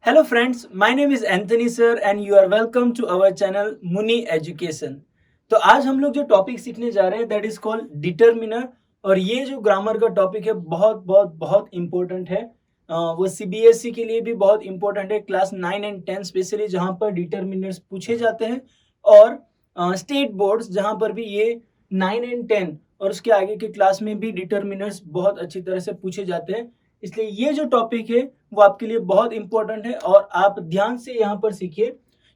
Hello friends, my name is Anthony sir and you are welcome to our channel Muni Education। तो आज हम लोग जो topic सीखने जा रहे हैं दैट इज कॉल्ड डिटरमिनर। और ये जो ग्रामर का टॉपिक है बहुत बहुत बहुत इंपॉर्टेंट है। वो सीबीएसई के लिए भी बहुत इंपॉर्टेंट है, क्लास 9 एंड 10 स्पेशली, जहाँ पर डिटरमिनर्स पूछे जाते हैं। और स्टेट बोर्ड्स जहाँ पर भी ये 9 एंड 10 और उसके आगे के क्लास में भी डिटरमिनर्स बहुत अच्छी तरह से पूछे जाते हैं। इसलिए ये जो टॉपिक है वो आपके लिए बहुत इंपॉर्टेंट है और आप ध्यान से यहाँ पर सीखिए,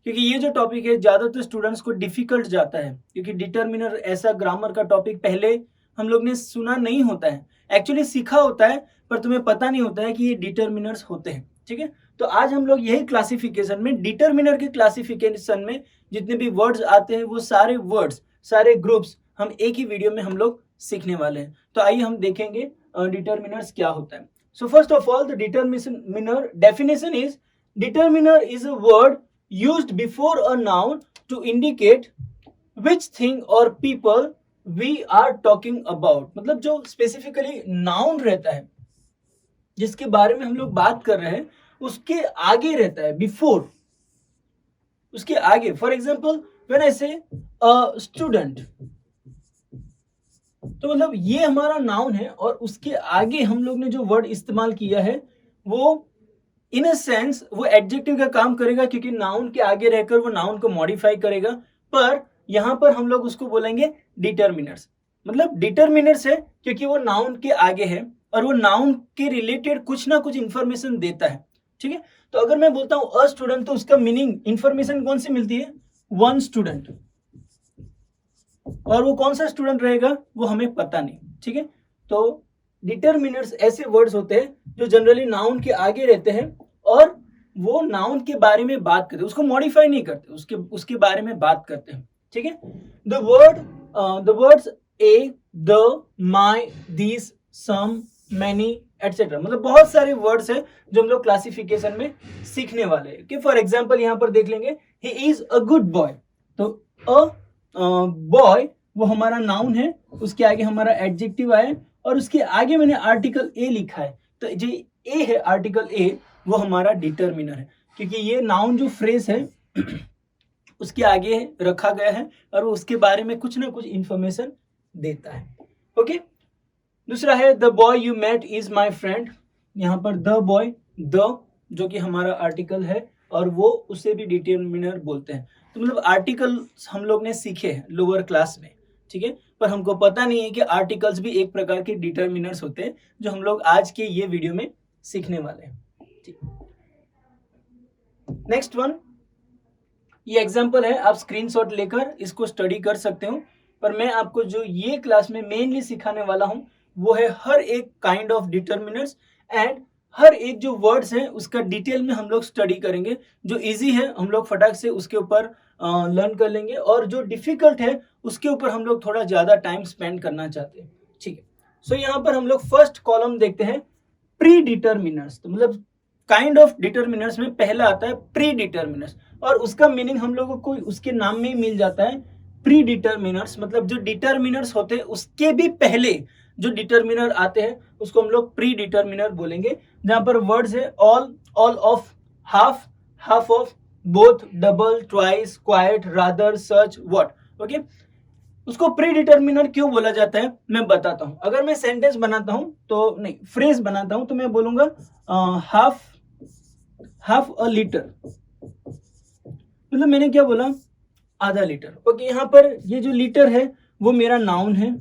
क्योंकि ये जो टॉपिक है ज़्यादातर स्टूडेंट्स को डिफिकल्ट जाता है, क्योंकि डिटरमिनर ऐसा ग्रामर का टॉपिक पहले हम लोग ने सुना नहीं होता है। एक्चुअली सीखा होता है पर तुम्हें पता नहीं होता है कि ये डिटरमिनर्स होते हैं। ठीक है, तो आज हम लोग यही क्लासिफिकेशन में, डिटरमिनर के क्लासिफिकेशन में जितने भी वर्ड्स आते हैं वो सारे वर्ड्स, सारे ग्रुप्स हम एक ही वीडियो में हम लोग सीखने वाले हैं। तो आइए हम देखेंगे डिटरमिनर्स क्या होता है। So first of all, the determiner definition is: determiner is a word used before a noun to indicate which thing or people we are talking about। मतलब जो specifically noun रहता है, जिसके बारे में हम लोग बात कर रहे हैं, उसके आगे रहता है, before, उसके आगे। For example, when I say a student, तो मतलब ये हमारा नाउन है और उसके आगे हम लोग ने जो वर्ड इस्तेमाल किया है वो इन अ सेंस वो एडजेक्टिव का काम करेगा, क्योंकि नाउन के आगे रहकर वो नाउन को मॉडिफाई करेगा। पर यहाँ पर हम लोग उसको बोलेंगे डिटरमिनर्स। मतलब डिटरमिनर्स है क्योंकि वो नाउन के आगे है और वो नाउन के रिलेटेड कुछ ना कुछ इंफॉर्मेशन देता है। ठीक है, तो अगर मैं बोलता हूँ अ स्टूडेंट, तो उसका मीनिंग, इंफॉर्मेशन कौन सी मिलती है? One student. और वो कौन सा स्टूडेंट रहेगा वो हमें पता नहीं। ठीक है, तो डिटरमिनर्स ऐसे वर्ड्स होते हैं जो जनरली नाउन के आगे रहते हैं और वो नाउन के बारे में बात करते हैं, उसको मॉडिफाई नहीं करते, उसके बारे में बात करते हैं। ठीक है, the words a, the, my, this, some, many etcetera, मतलब बहुत सारे वर्ड्स हैं जो हम लोग क्लासिफिकेशन में सीखने वाले हैं। कि फॉर एग्जाम्पल यहाँ पर देख लेंगे, he is a good boy. तो अ बॉय वो हमारा नाउन है, उसके आगे हमारा एडजेक्टिव आया और उसके आगे मैंने आर्टिकल ए लिखा है। तो जो ए है, आर्टिकल ए, वो हमारा डिटरमिनर है, क्योंकि ये नाउन जो फ्रेज है उसके आगे रखा गया है और वो उसके बारे में कुछ ना कुछ इंफॉर्मेशन देता है। ओके, दूसरा है the boy you met is my friend. यहाँ पर द बॉय, द जो कि हमारा आर्टिकल है और वो उसे भी डिटरमिनर बोलते हैं। तो मतलब आर्टिकल हम लोग ने सीखे हैं लोअर क्लास में। ठीक है, पर हमको पता नहीं है कि आर्टिकल्स भी एक प्रकार के डिटरमिनर्स होते हैं जो हम लोग आज के ये वीडियो में सीखने वाले हैं। ठीक, नेक्स्ट वन, ये एग्जांपल है, आप स्क्रीनशॉट लेकर इसको स्टडी कर सकते हो। पर मैं आपको जो ये क्लास में मेनली सिखाने वाला हूँ वो है हर एक काइंड ऑफ डिटरमिनर्स एंड हर एक जो वर्ड्स हैं उसका डिटेल में हम लोग स्टडी करेंगे। जो इजी है हम लोग फटाक से उसके ऊपर लर्न कर लेंगे और जो डिफिकल्ट है उसके ऊपर हम लोग थोड़ा ज़्यादा टाइम स्पेंड करना चाहते हैं। ठीक है, सो यहाँ पर हम लोग फर्स्ट कॉलम देखते हैं, प्री डिटरमिनर्स। तो मतलब काइंड ऑफ डिटरमिनर्स में पहला आता है प्री डिटरमिनर्स और उसका मीनिंग हम लोगों को उसके नाम में ही मिल जाता है, प्री डिटरमिनर्स। मतलब जो डिटरमिनर्स होते हैं उसके भी पहले जो डिटरमिनर आते हैं उसको हम लोग प्री डिटरमिनर बोलेंगे। जहां पर वर्ड्स है all, all of, half, half of, both, double, twice, quite, rather, such, what. Okay, उसको प्री डिटरमिनर क्यों बोला जाता है मैं बताता हूं। अगर मैं सेंटेंस बनाता हूं तो, नहीं, फ्रेज बनाता हूं तो मैं बोलूंगा हाफ, हाफ अ लीटर। मतलब मैंने क्या बोला? आधा लीटर। ओके, यहाँ पर ये जो लीटर है वो मेरा नाउन है,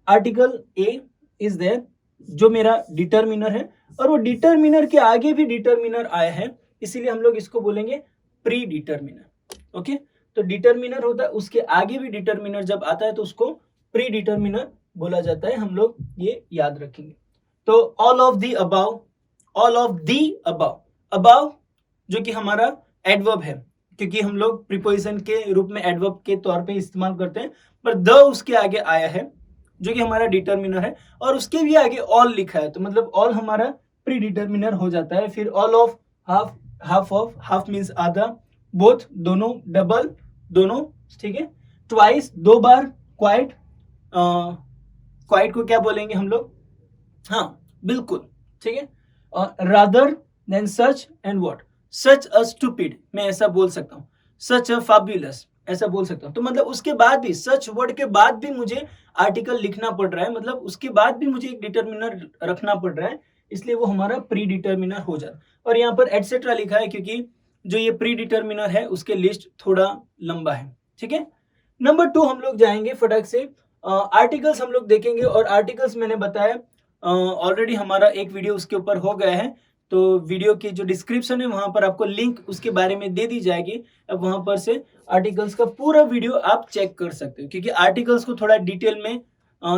आर्टिकल ए इज देयर जो मेरा डिटरमिनर है और वो डिटरमिनर के आगे भी डिटरमिनर आया है, इसीलिए हम लोग इसको बोलेंगे प्री डिटरमिनर। ओके, तो डिटरमिनर होता है, उसके आगे भी डिटरमिनर जब आता है तो उसको प्री डिटरमिनर बोला जाता है। हम लोग ये याद रखेंगे। तो all of the above, all of the above, above जो कि हमारा एडवर्ब है, क्योंकि हम लोग प्रीपोजिशन के रूप में एडवर्ब के तौर पे इस्तेमाल करते हैं, पर द उसके आगे आया है जो कि हमारा डिटरमिनर है और उसके भी आगे ऑल लिखा है, तो मतलब ऑल हमारा प्री डिटरमिनर हो जाता है। फिर all of, half, half of, half means आधा, बोथ दोनों, डबल दोनों, ठीक है, ट्वाइस दो बार, क्वाइट, क्वाइट को क्या बोलेंगे हम लोग? हाँ बिल्कुल, ठीक है, और rather than such and what, such a stupid, मैं ऐसा बोल सकता हूँ, सच अ फैबुलस ऐसा बोल सकता हूँ। तो मतलब उसके बाद भी, सच वर्ड के बाद भी मुझे आर्टिकल लिखना पड़ रहा है, मतलब उसके बाद भी मुझे एक डिटर्मिनर रखना पड़ रहा है, इसलिए वो हमारा प्री डिटर्मिनर हो जाता है। और यहाँ पर एटसेट्रा लिखा है क्योंकि जो ये प्री डिटर्मिनर है उसके लिस्ट थोड़ा लंबा है, ठीक है। नंबर 2 हम लोग जाएंगे फटाक से, आर्टिकल्स हम लोग देखेंगे। और आर्टिकल्स मैंने बताया ऑलरेडी हमारा एक वीडियो उसके ऊपर हो गया है, तो वीडियो की जो डिस्क्रिप्शन है वहां पर आपको लिंक उसके बारे में दे दी जाएगी। अब वहां पर से आर्टिकल्स का पूरा वीडियो आप चेक कर सकते हो, क्योंकि आर्टिकल्स को थोड़ा डिटेल में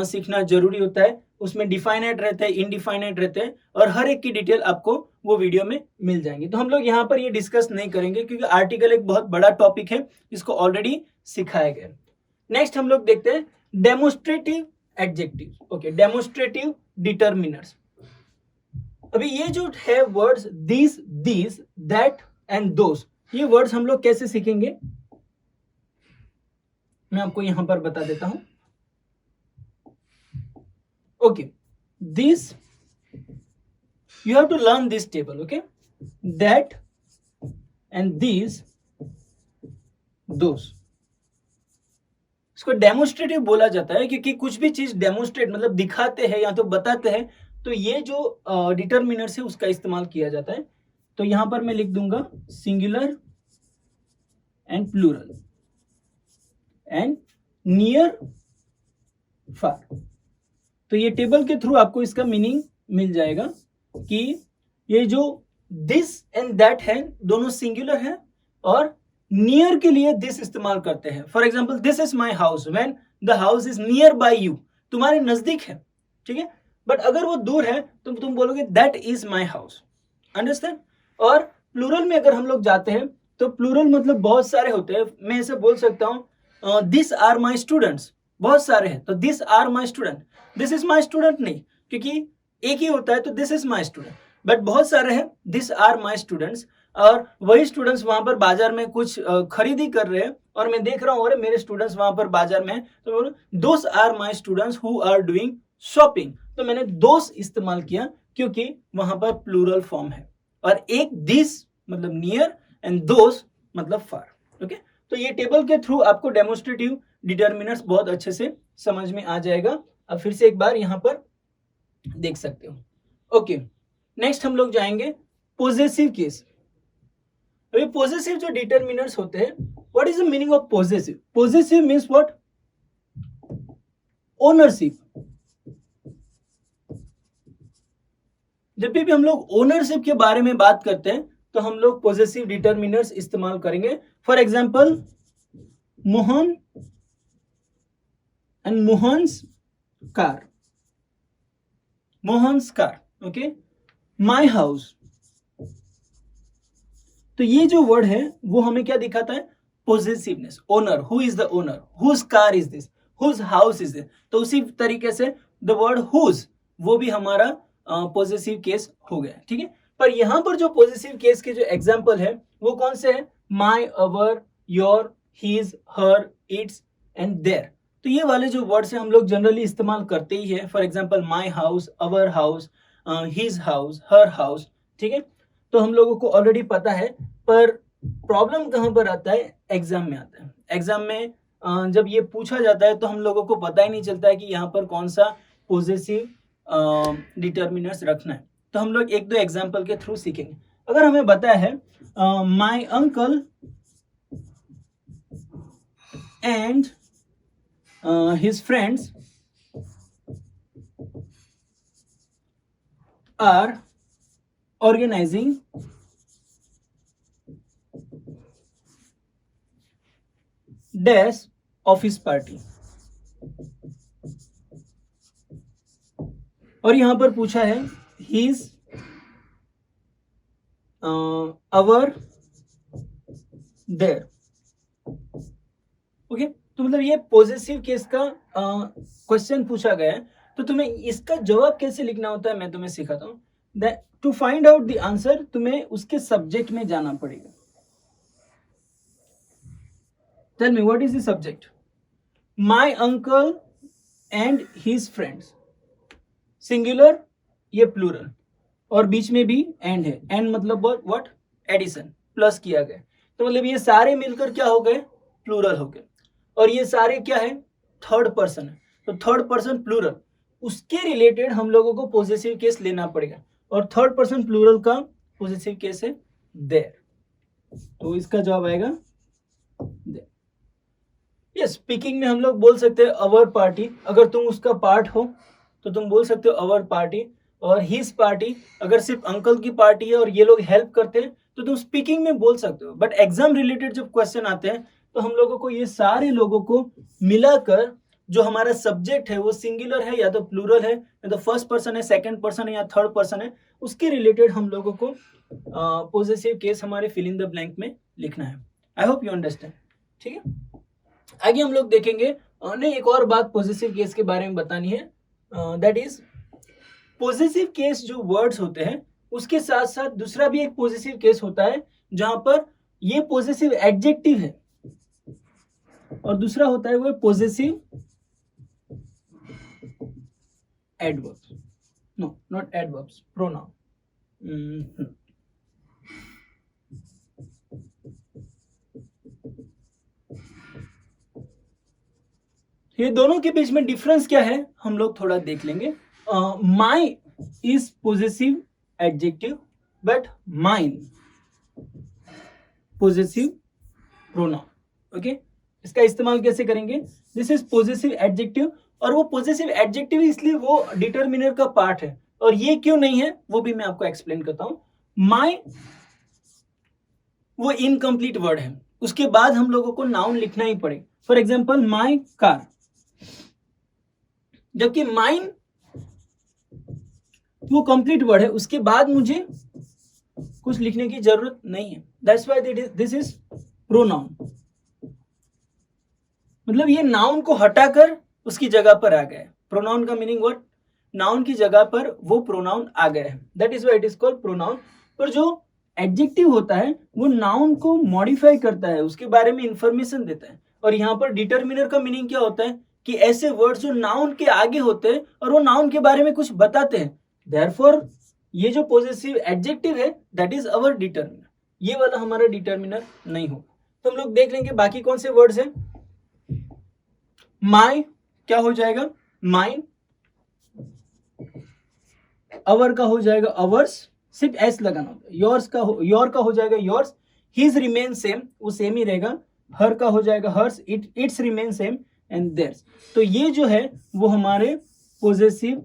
सीखना जरूरी होता है। उसमें डिफाइनाइट रहते हैं, इनडिफाइनाइट रहते हैं, और हर एक की डिटेल आपको वो वीडियो में मिल जाएंगी। तो हम लोग यहाँ पर ये डिस्कस नहीं करेंगे क्योंकि आर्टिकल एक बहुत बड़ा टॉपिक है जिसको ऑलरेडी सिखाया गया। नेक्स्ट हम लोग देखते हैं demonstrative adjective. Okay, demonstrative determiners. अभी ये जो है words this, this, that and those, ये वर्ड्स हम लोग कैसे सीखेंगे मैं आपको यहां पर बता देता हूं। Okay, this you have to learn this table, okay, that and these, those। इसको डेमोस्ट्रेटिव बोला जाता है क्योंकि कुछ भी चीज डेमोस्ट्रेट मतलब दिखाते हैं या तो बताते हैं, तो ये जो डिटर्मिनर है उसका इस्तेमाल किया जाता है। तो यहां पर मैं लिख दूंगा singular and plural and near far. तो ये टेबल के थ्रू आपको इसका मीनिंग मिल जाएगा कि ये जो दिस एंड दैट है दोनों सिंगुलर है, और नियर के लिए दिस इस्तेमाल करते हैं। For example, this is my house when the house is near by you, तुम्हारे नजदीक है, ठीक है। बट अगर वो दूर है तो तुम बोलोगे that is my house, understand. और प्लूरल में अगर हम लोग जाते हैं तो प्लूरल मतलब बहुत सारे होते हैं। मैं ऐसे बोल सकता हूँ दिस आर माई स्टूडेंट्स, बहुत सारे हैं, तो this are my student, this is my student नहीं, क्योंकि एक ही होता है तो this is my student. But बहुत सारे हैं दिस आर माई स्टूडेंट्स, और वही स्टूडेंट्स वहां पर बाजार में कुछ खरीदी कर रहे हैं और मैं देख रहा हूँ अरे मेरे स्टूडेंट्स वहां पर बाजार में हैं, तो मैं बोलूँ those are my students who are doing shopping. तो मैंने दोस इस्तेमाल किया क्योंकि वहां पर प्लूरल फॉर्म है, और एक दिस मतलब नियर एंड दोस मतलब फार। ओके, तो ये टेबल के थ्रू आपको डेमोस्ट्रेटिव डिटर्मिनर्स बहुत अच्छे से समझ में आ जाएगा। अब फिर से एक बार यहाँ पर देख सकते हो। ओके, नेक्स्ट हम लोग जाएंगे पोजेसिव केस। अभी पोजेसिव जो डिटर्मिनर्स होते हैं, what is the meaning of possessive? Possessive means what? Ownership. जब भी हम लोग ओनरशिप के बारे में बात करते हैं तो हम लोग पोजेसिव डिटर्मिनर्स इस्तेमाल करेंगे। For example, Mohan and Mohan's car, Mohan's car. Okay, my house. तो ये जो वर्ड है वो हमें क्या दिखाता है? Possessiveness, owner, who is the owner, whose car is this, whose house is this. तो उसी तरीके से द वर्ड हुज वो भी हमारा पोजेसिव केस हो गया, ठीक है। पर यहां पर जो पोजेसिव केस के जो एग्जाम्पल है वो कौन से है? My, our, your, his, her, its and their. तो ये वाले जो वर्ड्स है हम लोग जनरली इस्तेमाल करते ही है। For example, my house, our house, his house, her house, ठीक है। तो हम लोगों को ऑलरेडी पता है, पर प्रॉब्लम कहां पर आता है? एग्जाम में आता है। एग्जाम में जब ये पूछा जाता है तो हम लोगों को पता ही नहीं चलता है कि यहाँ पर कौन सा पोजेसिव डिटर्मिनर्स रखना है। तो हम लोग एक दो एग्जाम्पल के थ्रू सीखेंगे। अगर हमें बताया है my uncle and his friends are organizing dash office party, और यहां पर पूछा है his, our, their। ओके, तो मतलब ये पॉजिटिव केस का क्वेश्चन पूछा गया है, तो तुम्हें इसका जवाब कैसे लिखना होता है मैं तुम्हें सिखाता हूँ। To find out the answer तुम्हें उसके सब्जेक्ट में जाना पड़ेगा। Tell me what is the subject? My uncle and his friends, singular, ये प्लूरल। और बीच में भी एंड है, एंड मतलब व्हाट, एडिशन, प्लस किया गया, तो मतलब ये सारे मिलकर क्या हो गए, प्लूरल हो गए। और ये सारे क्या है, थर्ड पर्सन है, तो थर्ड पर्सन प्लूरल, उसके रिलेटेड हम लोगों को पॉजिटिव केस लेना पड़ेगा, और थर्ड पर्सन प्लूरल का पॉजिटिव केस है देयर, तो इसका जवाब आएगा देयर। यस, स्पीकिंग में हम लोग बोल सकते हैं अवर पार्टी, अगर तुम उसका पार्ट हो तो तुम बोल सकते हो अवर पार्टी, और हिज पार्टी अगर सिर्फ अंकल की पार्टी है और ये लोग हेल्प करते हैं तो तुम स्पीकिंग में बोल सकते हो। बट एग्जाम रिलेटेड जब क्वेश्चन आते हैं तो हम लोगों को ये सारे लोगों को मिलाकर जो हमारा सब्जेक्ट है वो सिंगुलर है या तो प्लूरल है या तो फर्स्ट पर्सन है, सेकंड पर्सन है या थर्ड पर्सन है, उसके रिलेटेड हम लोगों को पॉजिटिव केस हमारे फिल इन द ब्लैंक में लिखना है। I hope you understand. ठीक है, आगे हम लोग देखेंगे। नहीं, एक और बात पॉजिटिव केस के बारे में बतानी है, दैट इज पॉजिटिव केस जो वर्ड्स होते हैं उसके साथ साथ दूसरा भी एक पॉजिटिव केस होता है जहां पर ये पॉजिटिव एडजेक्टिव है और दूसरा होता है वो positive adverbs, no not adverbs, pronoun. ये दोनों के बीच में डिफरेंस क्या है हम लोग थोड़ा देख लेंगे। My is positive adjective but mine positive pronoun. Okay, इसका इस्तेमाल कैसे करेंगे, दिस इज पॉजिटिव एडजेक्टिव, और वो पॉजिटिव एडजेक्टिव इसलिए वो डिटरमिनर का पार्ट है, और ये क्यों नहीं है वो भी मैं आपको एक्सप्लेन करता हूं। माई वो इनकम्प्लीट वर्ड है, उसके बाद हम लोगों को नाउन लिखना ही पड़ेगा। फॉर एग्जाम्पल माई कार, जबकि माइन वो कंप्लीट वर्ड है, उसके बाद मुझे कुछ लिखने की जरूरत नहीं है, that's why this is pronoun. मतलब ये नाउन को हटाकर उसकी जगह पर आ गया। प्रोनाउन का मीनिंग व्हाट, नाउन की जगह पर वो प्रोनाउन आ गया है, that is why it is called pronoun. पर जो एडजेक्टिव होता है वो नाउन को मॉडिफाई करता है, उसके बारे में इंफॉर्मेशन देता है। और यहाँ पर डिटरमिनर का मीनिंग क्या होता है कि ऐसे वर्ड्स जो नाउन के आगे होते हैं और वो नाउन के बारे में कुछ बताते हैं। देयरफॉर ये जो पॉजिटिव एडजेक्टिव है दैट इज अवर डिटरमिनर, ये वाला हमारा डिटरमिनर नहीं होगा। तो हम लोग देख लेंगे बाकी कौन से वर्ड्स हैं। माई क्या हो जाएगा, माइन, अवर का हो जाएगा अवर्स, सिर्फ एस लगाना होता है। योर्स का योर का हो जाएगा योर्स, हिज रिमेन सेम, वो सेम ही रहेगा। हर का हो जाएगा hers, its remain same, and theirs. तो ये जो है वो हमारे पॉजेसिव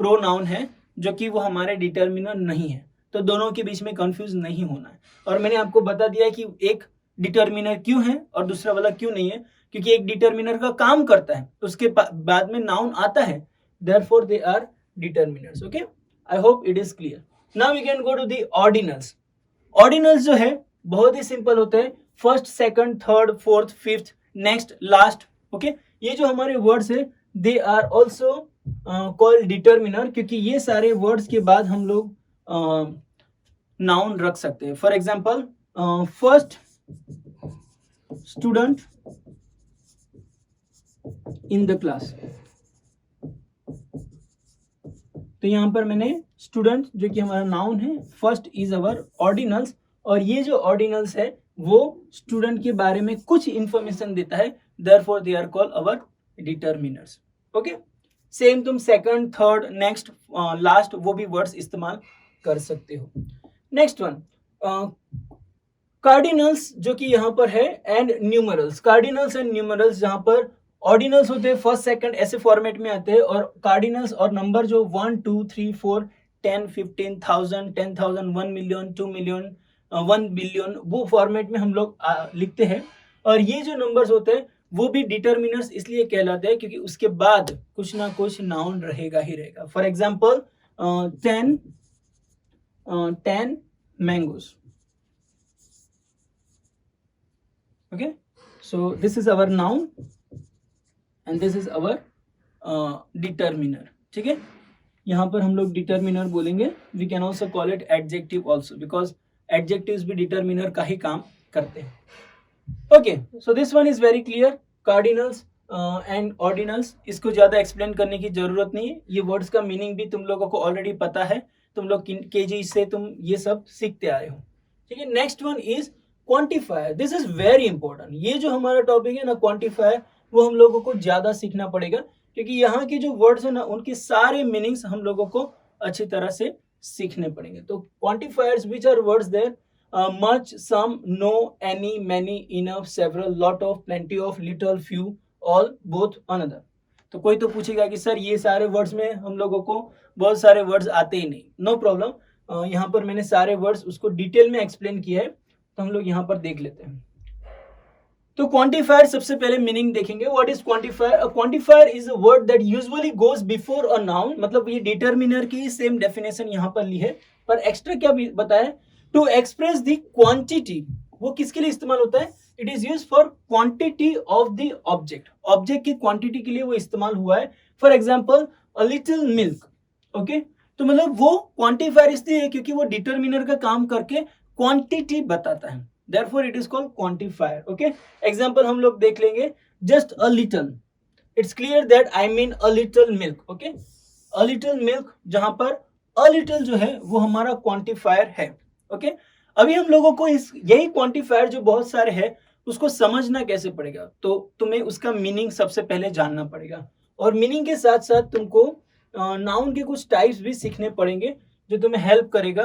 प्रोनाउन है, जो कि वो हमारे डिटरमिनर नहीं है। तो दोनों के बीच में कंफ्यूज नहीं होना है। और मैंने आपको बता दिया कि एक डिटरमिनर क्यों है और दूसरा वाला क्यों नहीं है, क्योंकि एक डिटरमिनर का काम करता है, उसके बाद में नाउन आता है, therefore they are determiners. Okay, I hope it is clear. Now we can go to the ordinals. Ordinals जो है बहुत ही सिंपल होते हैं, first, second, third, fourth, fifth, next, last. Okay, ये जो हमारे वर्ड्स है they are also called determiner, क्योंकि ये सारे वर्ड्स के बाद हम लोग नाउन रख सकते हैं। For example first student in the class, तो यहां पर मैंने स्टूडेंट जो कि हमारा नाउन है, फर्स्ट इज अवर ऑर्डिनल्स, और ये जो ऑर्डिनल्स है वो स्टूडेंट के बारे में कुछ इंफॉर्मेशन देता है, therefore they are called our determiners. Okay, same तुम सेकंड, थर्ड, नेक्स्ट, लास्ट वो भी वर्ड्स इस्तेमाल कर सकते हो। नेक्स्ट वन कार्डिनल्स, जो कि यहाँ पर है, and numerals. Cardinals and numerals, जहां पर ऑर्डिनल्स होते हैं फर्स्ट, सेकंड ऐसे फॉर्मेट में आते हैं, और कार्डिनल्स और नंबर जो 1, 2, 3, 4, 10, 15,000, 10,000, 1 मिलियन, 2 मिलियन, 1 बिलियन, वो फॉर्मेट में हम लोग लिखते हैं। और ये जो नंबर्स होते हैं वो भी डिटरमिनर्स इसलिए कहलाते हैं क्योंकि उसके बाद कुछ ना कुछ नाउन रहेगा ही रहेगा। For example 10 mangoes. Okay, so this is our noun and this is our determiner. ठीक है, यहाँ पर हम लोग डिटरमिनर बोलेंगे। We can also call it adjective also, because adjectives भी डिटरमिनर का ही काम करते हैं। Okay, so this one is very clear, cardinals and ordinals. इसको ज्यादा एक्सप्लेन करने की जरूरत नहीं है, ये वर्ड्स का मीनिंग भी तुम लोगों को ऑलरेडी पता है, तुम लोग केजी से तुम ये सब सीखते आए हो, ठीक है। Next one is quantifier. This is very important. ये जो हमारा टॉपिक है ना क्वांटिफायर, वो हम लोगों को ज्यादा सीखना पड़ेगा, क्योंकि यहाँ के जो वर्ड्स है ना उनके सारे मीनिंग्स हम लोगों को अच्छी तरह से सीखने पड़ेंगे। तो quantifiers which are words there, much, some, no, any, many, enough, several, lot of, plenty of, little, few, all, both, another. तो कोई तो पूछेगा कि सर ये सारे वर्ड्स में हम लोगों को बहुत सारे वर्ड्स आते ही नहीं। नो प्रॉब्लम, यहाँ पर मैंने सारे वर्ड्स उसको डिटेल में एक्सप्लेन किया है, तो हम लोग यहाँ पर देख लेते हैं। तो क्वांटिफायर सबसे पहले मीनिंग देखेंगे। What is quantifier? A quantifier is a word that usually goes before a noun. मतलब ये डिटरमिनर की सेम डेफिनेशन यहाँ पर ली है, पर एक्स्ट्रा क्या बताया? To express the quantity. वो किसके लिए इस्तेमाल होता है? It is use for quantity of the object. Object की क्वांटिटी के लिए वो इस्तेमाल हुआ है। For example a little milk, okay. तो मतलब वो क्वांटिफायर इसलिए है क्योंकि वो डिटरमिनर का काम करके क्वांटिटी बताता है, therefore it is called quantifier, okay। example हम लोग देख लेंगे, just a little, it's clear that I mean a little milk, okay। a little milk, जहां पर a little जो है वो हमारा quantifier है, okay। अभी हम लोगों को इस यही quantifier जो बहुत सारे है उसको समझना कैसे पड़ेगा? तो तुम्हें उसका मीनिंग सबसे पहले जानना पड़ेगा, और मीनिंग के साथ साथ तुमको नाउन के कुछ टाइप्स भी सीखने पड़ेंगे जो तुम्हें हेल्प करेगा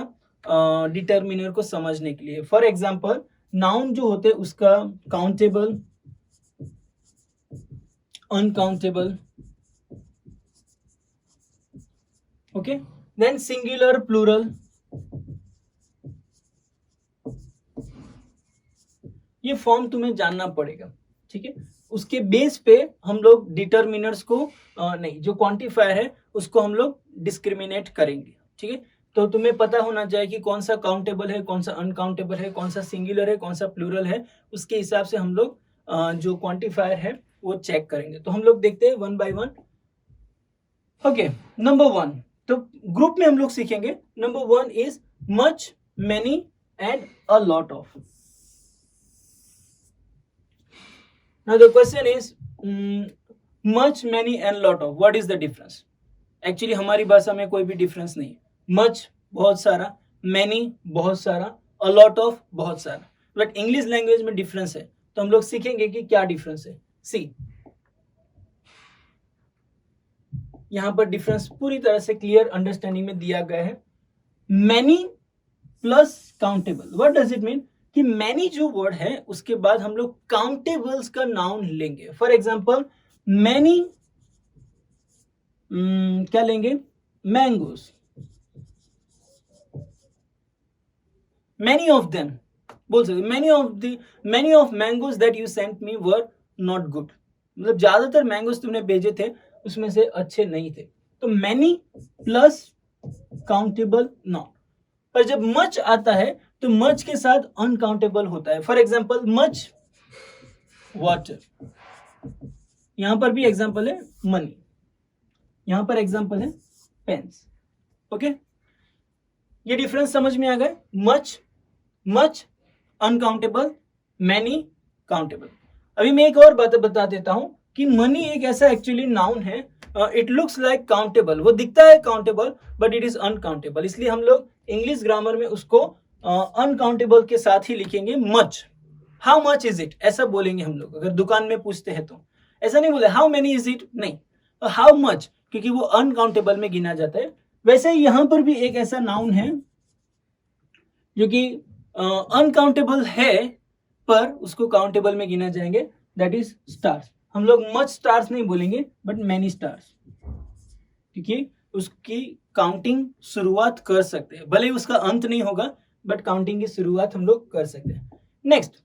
डिटरमिनर को समझने के लिए। फॉर एग्जाम्पल नाउन जो होते हैं उसका countable, uncountable, okay. Then singular, plural, ये फॉर्म तुम्हें जानना पड़ेगा, ठीक है। उसके बेस पे हम लोग डिटरमिनर्स को नहीं, जो क्वांटिफायर है उसको हम लोग डिस्क्रिमिनेट करेंगे, ठीक है। तो तुम्हें पता होना चाहिए कि कौन सा काउंटेबल है, कौन सा अनकाउंटेबल है, कौन सा सिंगुलर है, कौन सा प्लूरल है। उसके हिसाब से हम लोग जो क्वांटिफायर है वो चेक करेंगे। तो हम लोग देखते हैं one by one, okay. Number one, तो ग्रुप में हम लोग सीखेंगे। Number one is much, many and a lot of. Now the question is much, many and lot of, what is the difference? Actually हमारी भाषा में कोई भी डिफरेंस नहीं है। मच बहुत सारा, मैनी बहुत सारा, अ लॉट ऑफ बहुत सारा। बट इंग्लिश लैंग्वेज में डिफरेंस है, तो हम लोग सीखेंगे कि क्या डिफरेंस है। सी, यहां पर डिफरेंस पूरी तरह से क्लियर अंडरस्टैंडिंग में दिया गया है। Many plus countable, what does it mean? कि मैनी जो वर्ड है उसके बाद हम लोग काउंटेबल्स का नाउन लेंगे। फॉर एग्जाम्पल मैनी, क्या लेंगे? मैंगोस। Many of them बोल सकते, many of mangoes that you sent me were not good। मतलब ज्यादातर मैंगोस तुमने भेजे थे उसमें से अच्छे नहीं थे। तो many प्लस काउंटेबल नाउन। पर जब मच आता है तो मच के साथ अनकाउंटेबल होता है। फॉर एग्जाम्पल मच वाटर, यहां पर भी एग्जाम्पल है मनी, यहां पर एग्जाम्पल है पेन्स, ओके। ये डिफरेंस समझ में आ गए? Much uncountable, many countable. अभी मैं एक और बात बता देता हूं कि मनी एक ऐसा एक्चुअली नाउन है, इट लुक्स लाइक काउंटेबल, वो दिखता है countable but it is uncountable. इसलिए हम लोग इंग्लिश ग्रामर में उसको अनकाउंटेबल के साथ ही लिखेंगे much. How much is it, ऐसा बोलेंगे हम लोग। अगर दुकान में पूछते हैं तो ऐसा नहीं बोले हाउ मेनी इज इट, नहीं, हाउ मच, क्योंकि वो अनकाउंटेबल में गिना जाता है। वैसे यहां पर भी एक ऐसा नाउन है जो कि अनकाउंटेबल है पर उसको काउंटेबल में गिना जाएंगे, दैट इज स्टार्स। हम लोग मच स्टार्स नहीं बोलेंगे बट मैनी स्टार्स, क्योंकि उसकी काउंटिंग शुरुआत कर सकते हैं, भले ही उसका अंत नहीं होगा बट काउंटिंग की शुरुआत हम लोग कर सकते हैं। नेक्स्ट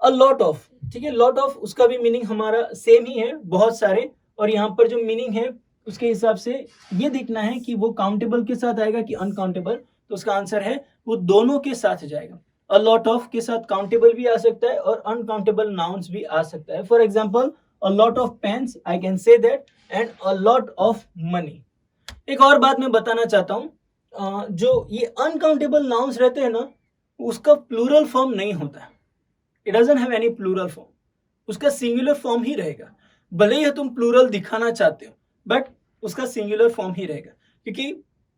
अ लॉट ऑफ, ठीक है। लॉट ऑफ, उसका भी मीनिंग हमारा सेम ही है, बहुत सारे। और यहाँ पर जो मीनिंग है उसके हिसाब से ये देखना है कि वो काउंटेबल के साथ आएगा कि अनकाउंटेबल। तो उसका आंसर है वो दोनों के साथ जाएगा। अ लॉट ऑफ के साथ काउंटेबल भी आ सकता है और अनकाउंटेबल नाउन्स भी आ सकता है। For example a lot of pens, I can say that, and a lot of money. एक और बात मैं बताना चाहता हूँ, जो ये अनकाउंटेबल नाउन्स रहते हैं ना, उसका प्लूरल फॉर्म नहीं होता है। It doesn't have any plural form, उसका सिंगुलर फॉर्म ही रहेगा। भले ही तुम प्लूरल दिखाना चाहते हो बट उसका सिंगुलर फॉर्म ही रहेगा, क्योंकि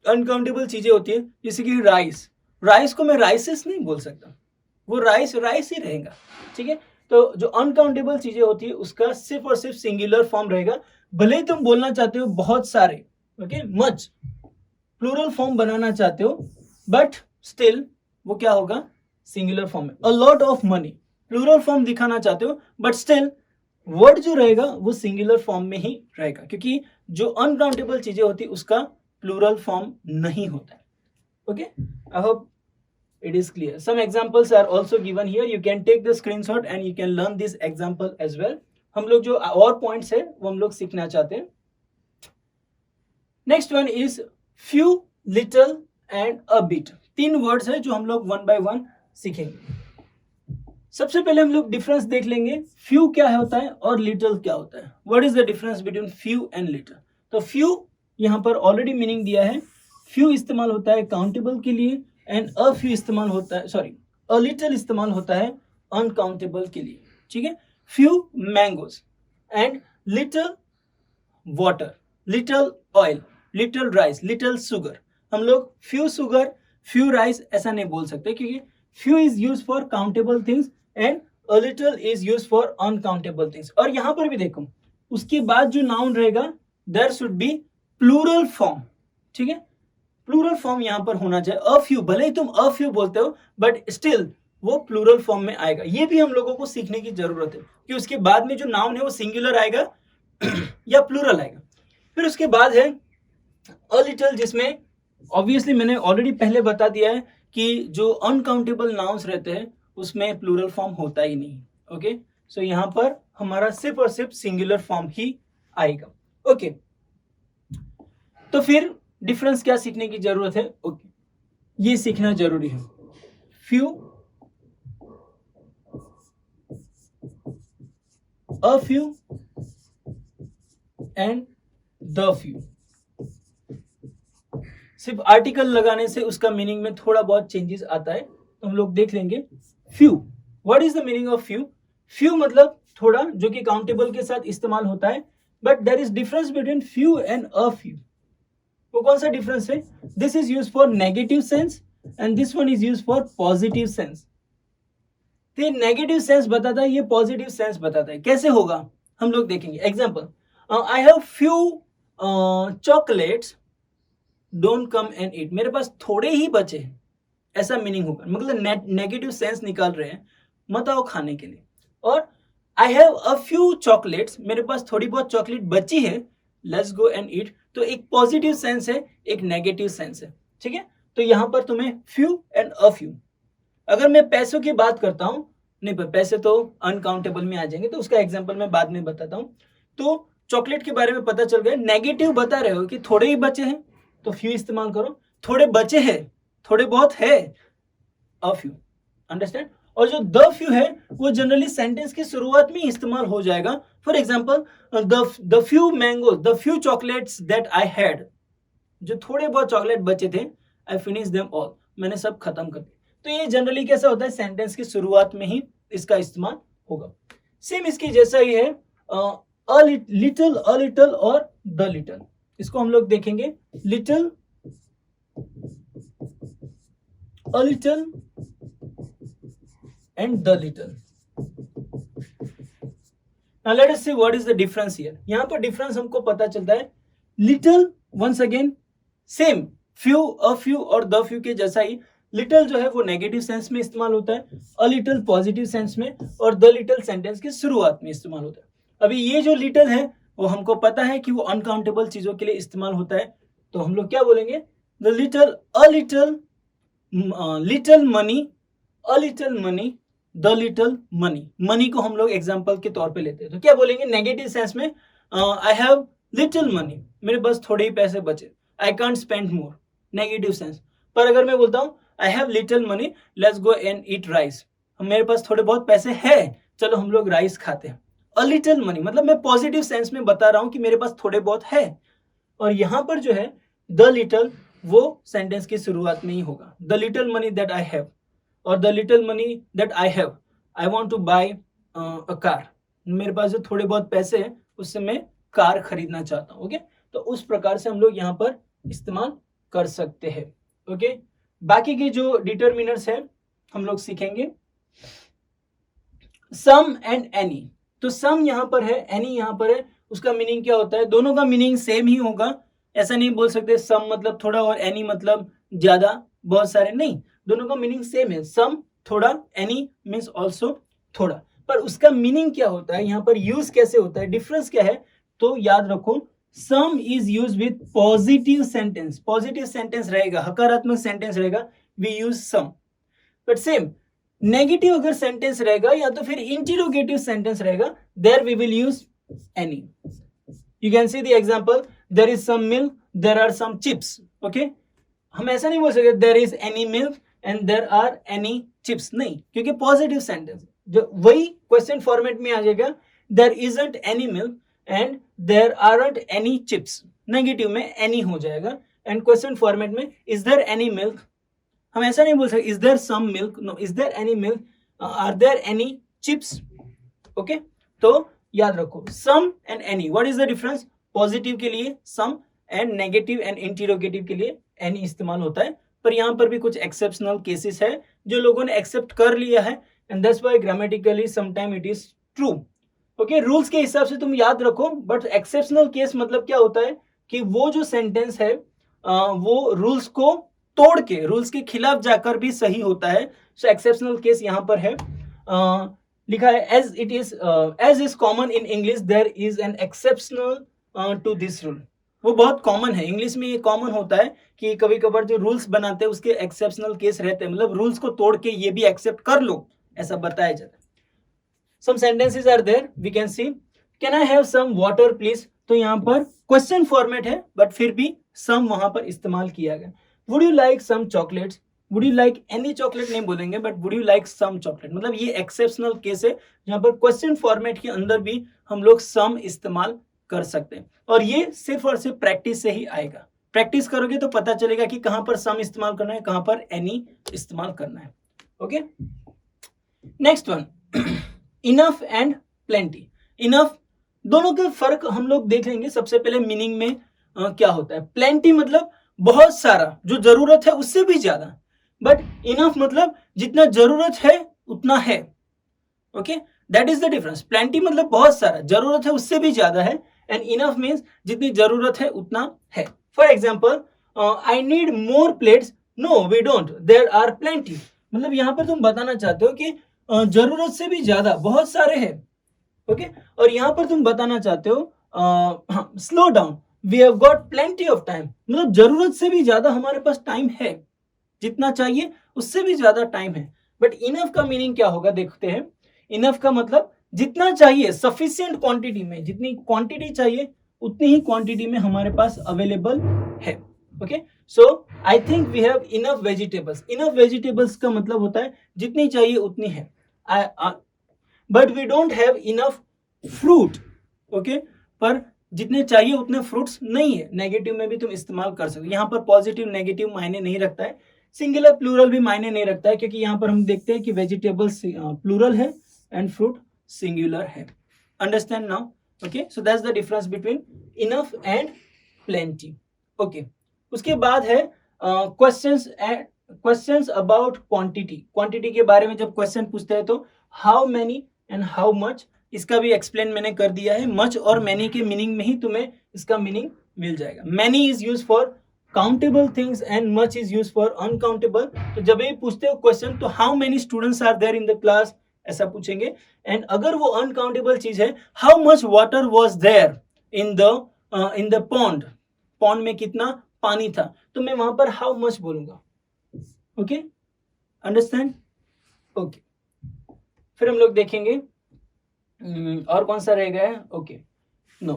अनकाउंटेबल चीजें होती है, जैसे कि राइस, राइस को मैं राइसेस नहीं बोल सकता, वो राइस राइस ही रहेगा, ठीक है। तो जो अनकाउंटेबल चीजें होती है उसका सिर्फ और सिर्फ सिंगुलर फॉर्म रहेगा, भले ही तुम बोलना चाहते हो बहुत सारे, ओके, मच प्लूरल फॉर्म बनाना चाहते हो, बट स्टिल वो क्या होगा, सिंगुलर फॉर्म में। A lot of money, plural form दिखाना चाहते हो, बट स्टिल वर्ड जो रहेगा वो सिंगुलर फॉर्म में ही रहेगा, क्योंकि जो अनकाउंटेबल चीजें होती है उसका प्लूरल फॉर्म नहीं होता है। Okay, I hope it is clear. Some examples are also given here. You can take the screenshot and you can learn this example as well. हम लोग जो और पॉइंट्स है वो हम लोग सीखना चाहते हैं। Next one is few, little and a bit. 3 words है जो हम लोग वन बाय वन सीखेंगे। सबसे पहले हम लोग डिफरेंस देख लेंगे, few क्या होता है और little क्या होता है। What is the difference between few and little? तो few यहाँ पर ऑलरेडी मीनिंग दिया है। few इस्तेमाल होता है काउंटेबल के लिए, एंड अ फ्यू इस्तेमाल होता है, सॉरी अ लिटिल इस्तेमाल होता है अनकाउंटेबल के लिए, ठीक है। Few mangoes and little water, little oil, little rice, little sugar. हम लोग फ्यू शुगर फ्यू राइस ऐसा नहीं बोल सकते, क्योंकि few is use for countable things and a little is use for uncountable things. और यहां पर भी देखो उसके बाद जो नाउन रहेगा there should be plural form, ठीक है, प्लूरल फॉर्म यहां पर होना चाहिए। अ फ्यू, भले ही तुम अ फ्यू बोलते हो बट स्टिल वो प्लूरल फॉर्म में आएगा। ये भी हम लोगों को सीखने की जरूरत है कि उसके बाद में जो नाउन है वो सिंगुलर आएगा या प्लूरल आएगा। फिर उसके बाद है अ लिटिल, जिसमें ऑब्वियसली मैंने ऑलरेडी पहले बता दिया है कि जो अनकाउंटेबल नाउन्स रहते हैं उसमें प्लूरल फॉर्म होता ही नहीं। ओके, सो यहां पर हमारा सिर्फ और सिर्फ सिंगुलर फॉर्म ही आएगा। ओके, तो फिर डिफरेंस क्या सीखने की जरूरत है, ओके, ये सीखना जरूरी है। Few, a few and the few. सिर्फ आर्टिकल लगाने से उसका मीनिंग में थोड़ा बहुत चेंजेस आता है, तो हम लोग देख लेंगे। Few, what is the meaning of few? Few मतलब थोड़ा, जो कि काउंटेबल के साथ इस्तेमाल होता है, but there is difference between few and a few. वो कौन सा डिफरेंस है? This is use for negative sense and this one is use for positive sense. तो ये नेगेटिव सेंस बताता है, ये पॉजिटिव सेंस बताता है। कैसे होगा हम लोग देखेंगे। Example, I have few chocolates, don't come and eat. मेरे पास थोड़े ही बचे हैं, ऐसा मीनिंग होगा, मतलब नेगेटिव सेंस निकाल रहे हैं, मत आओ खाने के लिए। और I have a few chocolates, मेरे पास थोड़ी बहुत चॉकलेट बची है, लेट्स गो एंड ईट। तो एक पॉजिटिव सेंस है, एक नेगेटिव सेंस है, ठीक है। तो यहां पर तुम्हें फ्यू एंड अ फ्यू। अगर मैं पैसों की बात करता हूं, नहीं पर पैसे तो अनकाउंटेबल में आ जाएंगे, तो उसका एग्जांपल मैं बाद में बताता हूं। तो चॉकलेट के बारे में पता चल गया, नेगेटिव बता रहे हो कि थोड़े ही बचे हैं तो फ्यू इस्तेमाल करो, थोड़े बचे हैं, थोड़े बहुत है, अ फ्यू, अंडरस्टैंड। और जो द फ्यू है वो जनरली सेंटेंस की शुरुआत में इस्तेमाल हो जाएगा। For example, the few mango, the few chocolates that I had, जो थोड़े बहुत चॉकलेट बचे थे, आई फिनिश देम ऑल, मैंने सब खत्म कर दिया। तो ये जनरली कैसा होता है, सेंटेंस की शुरुआत में ही इसका इस्तेमाल होगा। सेम इसकी जैसा ही है अ लिटिल और द लिटिल। इसको हम लोग देखेंगे, little, a little and the little. Now let us see what is the difference here. यहाँ पर डिफरेंस हमको पता चलता है, little once again same, few, a few और the few के जैसा ही। little जो है वो नेगेटिव सेंस में इस्तेमाल होता है, a little पॉजिटिव सेंस में, और the little सेंटेंस की शुरुआत में इस्तेमाल होता है। अभी ये जो little है वो हमको पता है कि वो अनकाउंटेबल चीजों के लिए इस्तेमाल होता है, तो हम लोग क्या बोलेंगे, the little, a little, little money, a little money, the little money. Money को हम लोग एग्जाम्पल के तौर पे लेते हैं, तो क्या बोलेंगे नेगेटिव सेंस में, आई हैव लिटिल मनी, मेरे पास थोड़े ही पैसे बचे, I can't spend more, negative sense. पर अगर मैं बोलता हूँ I have little money, let's go and eat rice, मेरे पास थोड़े बहुत पैसे है, चलो हम लोग राइस खाते हैं। अ लिटिल मनी मतलब मैं पॉजिटिव सेंस में बता रहा हूँ कि मेरे पास थोड़े बहुत है। और यहाँ पर जो है द लिटल, वो सेंटेंस की शुरुआत में ही होगा, the little money that I have, और the little money that I have, I want to buy a car, मेरे पास जो थोड़े बहुत पैसे हैं उससे मैं कार खरीदना चाहता हूँ। ओके, तो उस प्रकार से हम लोग यहाँ पर इस्तेमाल कर सकते हैं। ओके, बाकी के जो डिटरमिनर्स है हम लोग सीखेंगे। सम एंड एनी, तो सम यहां पर है, एनी यहां पर है, उसका मीनिंग क्या होता है? दोनों का मीनिंग सेम ही होगा, ऐसा नहीं बोल सकते सम मतलब थोड़ा और एनी मतलब ज्यादा, बहुत सारे, नहीं, दोनों का मीनिंग सेम है, सम थोड़ा, एनी मीन्स ऑल्सो थोड़ा, पर उसका मीनिंग क्या होता है, यहाँ पर यूज कैसे होता है, डिफरेंस क्या है? तो याद रखो, some is use with positive sentence, positive sentence रहेगा, हकारात्मक सेंटेंस रहेगा, we use some. But same negative अगर सेंटेंस रहेगा या तो फिर इंटरोगेटिव सेंटेंस रहेगा, there we will use any. You can see the example, there is some milk, there are some chips. Okay, हम ऐसा नहीं बोल सकते there is any milk and there are any chips, नहीं, क्योंकि पॉजिटिव सेंटेंस जो वही क्वेश्चन फॉर्मेट में आ जाएगा, there isn't any milk and there aren't any chips, negative में एनी हो जाएगा, एंड क्वेश्चन फॉर्मेट में इज देयर एनी मिल्क, हम ऐसा नहीं बोल सकते is there some milk, no, is there any milk, are there any chips. Okay, तो याद रखो some and any, what is the difference? Positive के लिए some and negative and interrogative के लिए एनी इस्तेमाल होता है, पर यहाँ पर भी कुछ एक्सेप्शनल केसेस है जो लोगों ने एक्सेप्ट कर लिया है, and that's why grammatically sometime it is true. Okay, rules के हिसाब से तुम याद रखो, बट एक्सेप्शनल केस मतलब क्या होता है कि वो जो सेंटेंस है वो रूल्स को तोड़ के, रूल्स के खिलाफ जाकर भी सही होता है। सो एक्सेप्शनल केस यहाँ पर है, लिखा है as is common in English there is an exceptional to this rule. वो बहुत कॉमन है, इंग्लिश में ये कॉमन होता है कि कभी कभार जो रूल्स बनाते हैं उसके एक्सेप्शनल केस रहते हैं, मतलब रूल्स को तोड़ के ये भी एक्सेप्ट कर लो, ऐसा बताया जाता है। Some sentences are there, we can see, can I have some water please, तो यहाँ पर क्वेश्चन फॉर्मेट है बट फिर भी सम वहां पर इस्तेमाल किया गया। Would you like some chocolates, would you like any chocolate नहीं बोलेंगे, but would you like some chocolate, मतलब ये एक्सेप्शनल केस है जहां पर क्वेश्चन फॉर्मेट के अंदर भी हम लोग सम इस्तेमाल कर सकते हैं, और ये सिर्फ और सिर्फ प्रैक्टिस से ही आएगा। प्रैक्टिस करोगे तो पता चलेगा कि कहां पर सम इस्तेमाल करना है, कहां पर एनी इस्तेमाल करना है। Okay, next one, enough and plenty. Enough, दोनों के फर्क हम लोग देख लेंगे। सबसे पहले मीनिंग में क्या होता है? प्लेंटी मतलब बहुत सारा, जो जरूरत है उससे भी ज्यादा, बट इनफ मतलब जितना जरूरत है उतना है। Okay, that is the difference. Plenty मतलब बहुत सारा, जरूरत है उससे भी ज्यादा है, एंड इनफ मीन्स जितनी जरूरत है उतना है। For example, I need more plates, no we don't, there are plenty, मतलब यहां पर तुम बताना चाहते हो कि जरूरत से भी ज्यादा बहुत सारे हैं। ओके, और यहां पर तुम बताना चाहते हो slow down, we have got plenty of time, मतलब जरूरत से भी ज्यादा हमारे पास टाइम है, जितना चाहिए उससे भी ज्यादा टाइम है। बट इनफ का मीनिंग क्या होगा देखते हैं। इनफ का मतलब जितना चाहिए, सफिशिएंट क्वांटिटी में, जितनी क्वांटिटी चाहिए उतनी ही क्वांटिटी में हमारे पास अवेलेबल है। Okay, so I think we have enough vegetables. Enough vegetables का मतलब होता है जितनी चाहिए उतनी है, but we don't have enough fruit. Okay, पर जितने चाहिए उतने फ्रूट्स नहीं है। नेगेटिव में भी तुम इस्तेमाल कर सकते हो, यहाँ पर पॉजिटिव नेगेटिव मायने नहीं रखता है, सिंगुलर प्लूरल भी मायने नहीं रखता है, क्योंकि यहाँ पर हम देखते हैं कि वेजिटेबल्स प्लूरल है एंड फ्रूट सिंगुलर है। Understand now? Okay, so that's the difference between enough and plenty. Okay, उसके बाद है क्वेश्चंस अबाउट क्वांटिटी। क्वांटिटी के बारे में जब क्वेश्चन पूछते हैं तो how many and how much, इसका भी एक्सप्लेन मैंने कर दिया है। मच और मैनी के मीनिंग में ही तुम्हें इसका मीनिंग मिल जाएगा। Many is use for countable things and much is use for uncountable. तो जब ये पूछते हो क्वेश्चन तो how many students are there in the class, ऐसा पूछेंगे। एंड अगर वो अनकाउंटेबल चीज है, how much water was there in the pond, pond में कितना पानी था, तो मैं वहां पर हाउ मच बोलूंगा। Okay, understand? ओके, फिर हम लोग देखेंगे और कौन सा रह गया है। ओके, नो,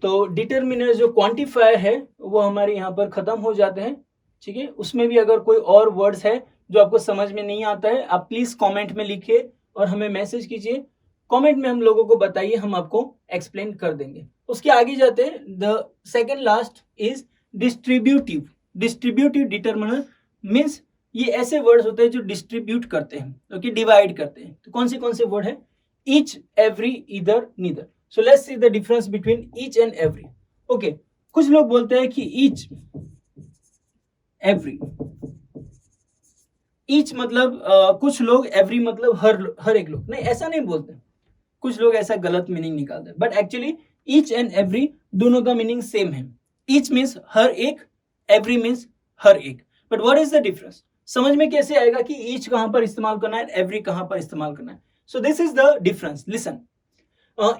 तो डिटरमिनर जो क्वांटिफायर है वो हमारे यहाँ पर खत्म हो जाते हैं। ठीक है, उसमें भी अगर कोई और वर्ड्स है जो आपको समझ में नहीं आता है, आप प्लीज कमेंट में लिखिए और हमें मैसेज कीजिए। कमेंट में हम लोगों को बताइए, हम आपको एक्सप्लेन कर देंगे। उसके आगे जाते हैं। The second last is distributive. Distributive determiner means ये ऐसे वर्ड्स होते हैं जो डिस्ट्रीब्यूट करते हैं, ओके, डिवाइड करते हैं। तो कौन से वर्ड है? Each, every, either, neither. So let's see the difference between each and every. Okay, कुछ लोग बोलते हैं कि ईच एवरी। ईच मतलब कुछ लोग, एवरी मतलब हर एक लोग, नहीं ऐसा नहीं बोलते, कुछ लोग ऐसा गलत मीनिंग निकालते हैं, but actually each and every दोनों का मीनिंग सेम है। ईच मीन्स हर एक, एवरी मीन्स हर एक, but what is the difference? समझ में कैसे आएगा कि ईच कहां पर इस्तेमाल करना है, एवरी कहां पर इस्तेमाल करना है? सो this is the difference. Listen,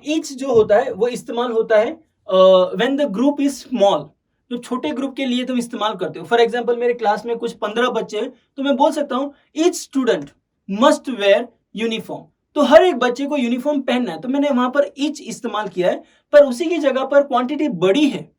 each जो होता है वो इस्तेमाल होता है when the group is small, जो छोटे ग्रुप के लिए तुम इस्तेमाल करते हो। फॉर एग्जाम्पल मेरे क्लास में कुछ 15 बच्चे हैं, तो मैं बोल सकता हूँ each student must where uniform, तो हर एक बच्चे को यूनिफॉर्म पहनना है, तो मैंने वहां पर ईच इस्तेमाल किया है, पर उसी की जगह पर क्वांटिटी बड़ी है।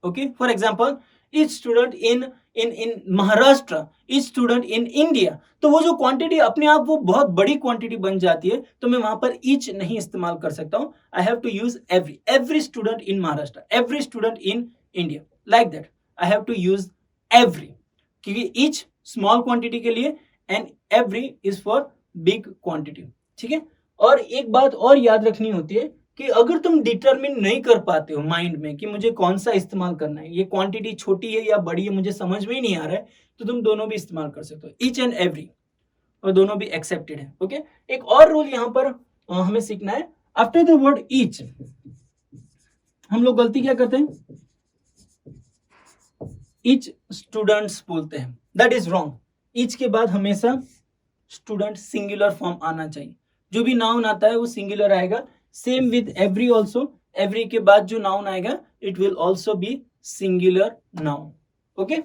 Okay, for example each student in in in Maharashtra, each student in India, तो वो जो क्वांटिटी अपने आप वो बहुत बड़ी क्वांटिटी बन जाती है, तो मैं वहां पर ईच नहीं इस्तेमाल कर सकता हूं। I have to use every, every student in Maharashtra, every student in India, like that I have to use every, क्योंकि ईच स्मॉल क्वांटिटी के लिए and every is for big quantity. ठीक है, और एक बात और याद रखनी होती है कि अगर तुम डिटरमिन नहीं कर पाते हो माइंड में कि मुझे कौन सा इस्तेमाल करना है, ये क्वांटिटी छोटी है या बड़ी है मुझे समझ में ही नहीं आ रहा है, तो तुम दोनों भी इस्तेमाल कर सकते हो, ईच एंड एवरी, और दोनों भी एक्सेप्टेड है। ओके, एक और रूल यहां पर हमें सीखना है। आफ्टर द वर्ड ईच हम लोग गलती क्या करते हैं, ईच स्टूडेंट्स बोलते हैं, दैट इज रॉन्ग। ईच के बाद हमेशा स्टूडेंट सिंगुलर फॉर्म आना चाहिए, जो भी नाउन आता है वो सिंगुलर आएगा। Same with every also, every के बाद जो नाउन आएगा it will also be singular noun. Okay,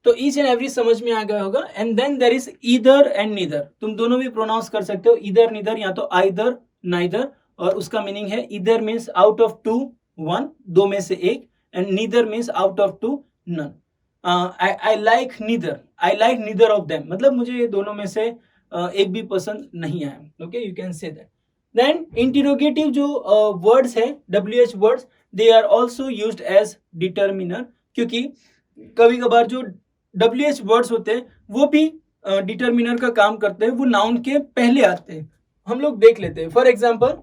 तो ईच एंड एवरी समझ में आ गया होगा। And then there is either and neither, तुम दोनों भी प्रोनाउंस कर सकते हो, ईदर नीदर, या तो आइदर नाइदर, और उसका मीनिंग है either means out of two one, दो में से एक, and neither means out of two none. I like neither, I like neither of them, मतलब मुझे ये दोनों में से एक भी पसंद नहीं आया। Okay, you can say that. Then interrogative जो वर्ड्स है, WH words, they are also used as determiner, क्योंकि कभी कभार जो WH वर्ड्स होते हैं वो भी डिटरमिनर का काम करते हैं, वो नाउन के पहले आते हैं। हम लोग देख लेते हैं, for example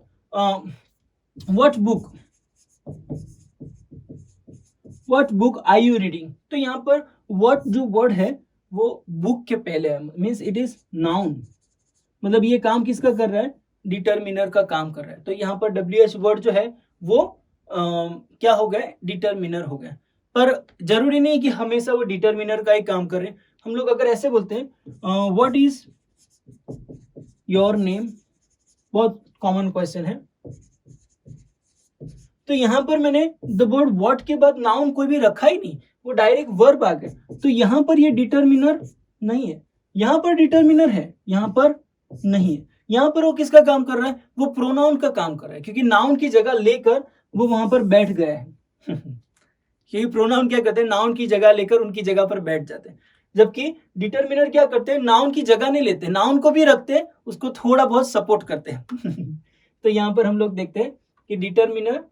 what book are you reading, तो यहाँ पर व्हाट जो वर्ड है वो बुक के पहले है, मीन्स इट इज नाउन, मतलब ये काम किसका कर रहा है, डिटरमिनर का काम कर रहा है। तो यहाँ पर WH वर्ड जो है वो क्या हो गए, डिटरमिनर हो गए, पर जरूरी नहीं कि हमेशा वो डिटरमिनर का ही काम करे। हम लोग अगर ऐसे बोलते हैं व्हाट इज योर नेम, बहुत कॉमन क्वेश्चन है, तो यहां पर मैंने द वर्ड व्हाट के बाद नाउन कोई भी रखा ही नहीं, वो डायरेक्ट वर्ब आ गए, तो यहां पर ये डिटरमिनर नहीं है, यहां पर डिटरमिनर है, यहां पर नहीं है। यहां पर वो किसका काम कर रहा है, वो प्रोनाउन का काम कर रहा है, क्योंकि नाउन की जगह लेकर वो वहां पर बैठ गया है। यही प्रोनाउन क्या करते हैं, नाउन की जगह लेकर उनकी जगह पर बैठ जाते हैं, जबकि डिटरमिनर क्या करते हैं, नाउन की जगह नहीं लेते, नाउन को भी रखते हैं, उसको थोड़ा बहुत सपोर्ट करते हैं। तो यहाँ पर हम लोग देखते हैं कि डिटरमिनर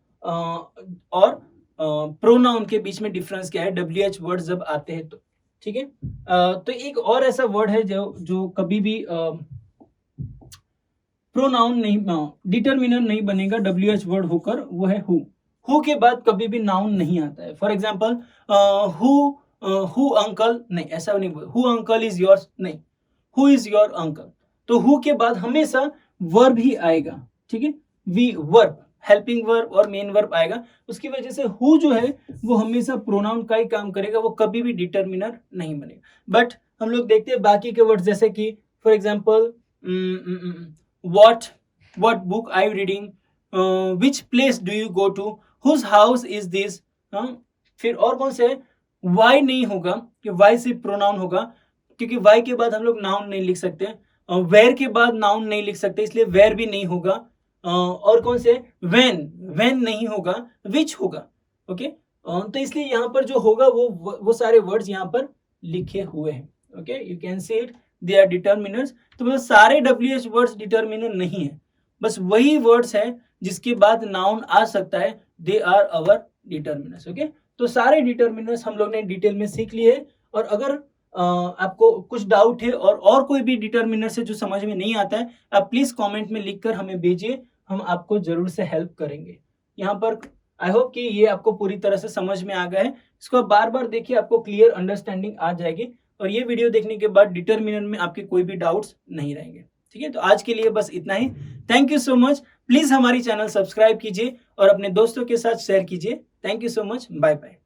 और प्रोनाउन के बीच में डिफरेंस क्या है, WH वर्ड जब आते हैं तो। ठीक है, तो एक और ऐसा वर्ड है जो कभी भी प्रोनाउन नहीं, डिटरमिनर नहीं बनेगा WH वर्ड होकर, वो है हु के बाद कभी भी नाउन नहीं आता है। फॉर एग्जाम्पल हु अंकल, नहीं ऐसा नहीं बोल, हु अंकल इज योर्स, नहीं हु इज योर अंकल, तो हु के बाद हमेशा वर्ब ही आएगा। ठीक है, वी वर्ब, हेल्पिंग वर्ब और मेन वर्ब आएगा, उसकी वजह से हु जो है वो हमेशा प्रोनाउन का ही काम करेगा, वो कभी भी डिटरमिनर नहीं बनेगा। बट हम लोग देखते हैं बाकी के वर्ड, जैसे कि for example what book are you reading, which place do you go to, whose house is this, फिर और कौन से, why नहीं होगा, कि why सिर्फ प्रोनाउन होगा, क्योंकि why के बाद हम लोग नाउन नहीं लिख सकते, where के बाद नाउन नहीं लिख सकते, इसलिए where भी नहीं होगा, और कौन से, when नहीं होगा, which होगा। ओके, तो इसलिए यहाँ पर जो होगा वो सारे वर्ड्स यहाँ पर लिखे हुए हैं। Okay, you can see it, they are determiners. तो मतलब सारे WH वर्ड्स डिटरमिनर नहीं है, बस वही वर्ड्स है जिसके बाद नाउन आ सकता है, they are our determiners. Okay, तो सारे डिटरमिनर्स हम लोग ने डिटेल में सीख लिए। और अगर आपको कुछ डाउट है और कोई भी डिटरमिनर से जो समझ में नहीं आता है, आप प्लीज कमेंट में लिखकर हमें भेजिए, हम आपको जरूर से हेल्प करेंगे। यहाँ पर आई होप कि ये आपको पूरी तरह से समझ में आ गया है। इसको आप बार बार देखिए, आपको क्लियर अंडरस्टैंडिंग आ जाएगी और ये वीडियो देखने के बाद डिटरमिनर में आपके कोई भी डाउट्स नहीं रहेंगे। ठीक है, तो आज के लिए बस इतना ही। Thank you so much. Please हमारी चैनल सब्सक्राइब कीजिए और अपने दोस्तों के साथ शेयर कीजिए। Thank you so much. Bye bye.